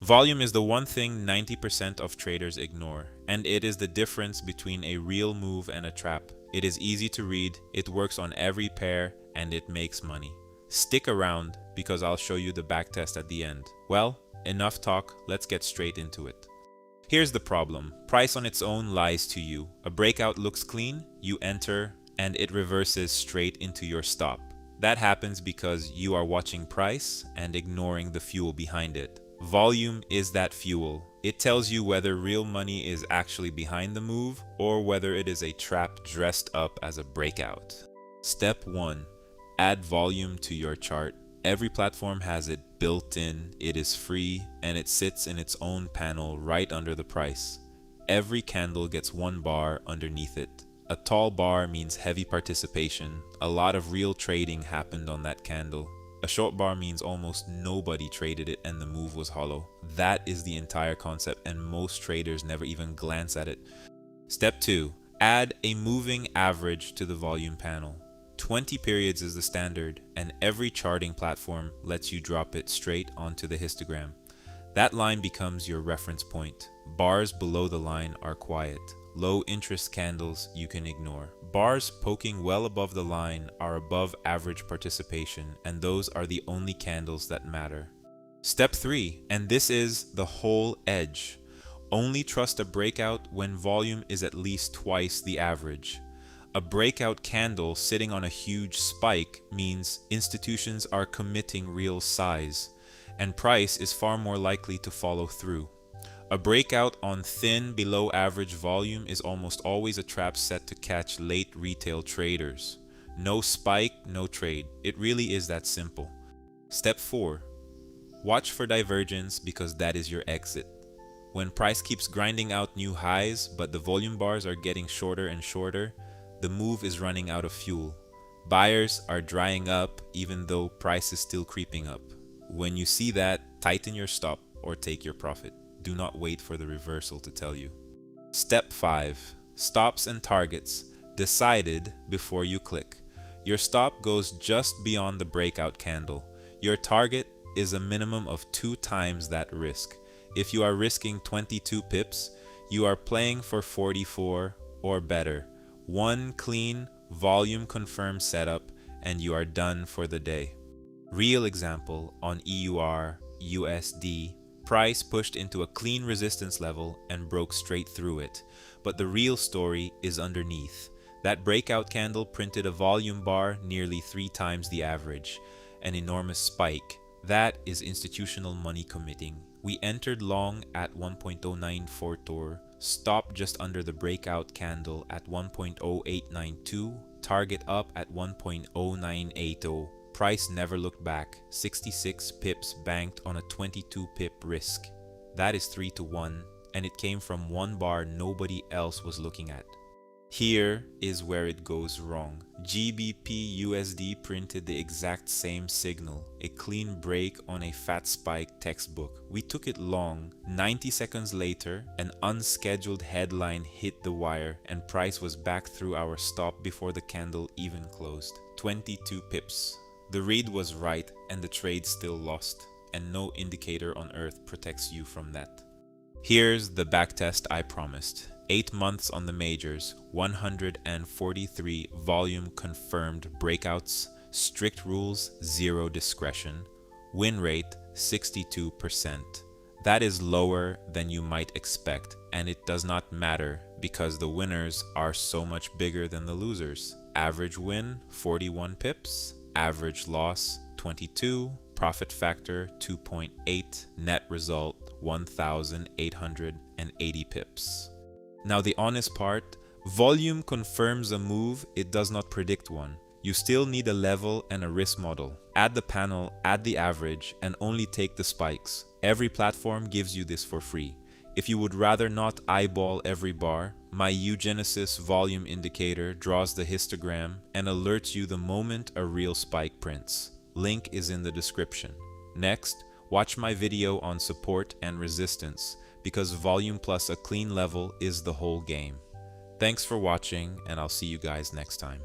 Volume is the one thing 90% of traders ignore, and it is the difference between a real move and a trap. It is easy to read, it works on every pair, and it makes money. Stick around because I'll show you the backtest at the end. Well, enough talk, let's get straight into it. Here's the problem. Price on its own lies to you. A breakout looks clean, you enter, and it reverses straight into your stop. That happens because you are watching price and ignoring the fuel behind it. Volume is that fuel. It tells you whether real money is actually behind the move or whether it is a trap dressed up as a breakout. Step 1. Add volume to your chart. Every platform has it built in, it is free, and it sits in its own panel right under the price. Every candle gets one bar underneath it. A tall bar means heavy participation. A lot of real trading happened on that candle. A short bar means almost nobody traded it and the move was hollow. That is the entire concept, and most traders never even glance at it. Step 2. Add a moving average to the volume panel. 20 periods is the standard, and every charting platform lets you drop it straight onto the histogram. That line becomes your reference point. Bars below the line are quiet. Low interest candles you can ignore. Bars poking well above the line are above average participation, and those are the only candles that matter. Step 3, and this is the whole edge. Only trust a breakout when volume is at least twice the average. A breakout candle sitting on a huge spike means institutions are committing real size, and price is far more likely to follow through. A breakout on thin below average volume is almost always a trap set to catch late retail traders. No spike, no trade. It really is that simple. Step 4. Watch for divergence because that is your exit. When price keeps grinding out new highs but the volume bars are getting shorter and shorter, the move is running out of fuel. Buyers are drying up even though price is still creeping up. When you see that, tighten your stop or take your profit. Do not wait for the reversal to tell you. Step 5. Stops and targets. Decided before you click. Your stop goes just beyond the breakout candle. Your target is a minimum of 2 times that risk. If you are risking 22 pips, you are playing for 44 or better. One clean, volume confirmed setup and you are done for the day. Real example on EUR, USD. Price pushed into a clean resistance level and broke straight through it. But the real story is underneath. That breakout candle printed a volume bar nearly 3 times the average. An enormous spike. That is institutional money committing. We entered long at 1.0942, stopped just under the breakout candle at 1.0892, target up at 1.0980. Price never looked back. 66 pips banked on a 22 pip risk. That is 3 to 1, and it came from one bar nobody else was looking at. Here is where it goes wrong. GBP USD printed the exact same signal, a clean break on a fat spike textbook. We took it long. 90 seconds later, an unscheduled headline hit the wire and price was back through our stop before the candle even closed. 22 pips. The read was right and the trade still lost, and no indicator on earth protects you from that. Here's the backtest I promised. 8 months on the majors, 143 volume confirmed breakouts, strict rules, 0 discretion, win rate 62%. That is lower than you might expect, and it does not matter because the winners are so much bigger than the losers. Average win 41 pips, average loss 22, profit factor 2.8, net result 1,880 pips. Now the honest part, volume confirms a move, it does not predict one. You still need a level and a risk model. Add the panel, add the average, and only take the spikes. Every platform gives you this for free. If you would rather not eyeball every bar, my uGenesys volume indicator draws the histogram and alerts you the moment a real spike prints. Link is in the description. Next, watch my video on support and resistance, because volume plus a clean level is the whole game. Thanks for watching, and I'll see you guys next time.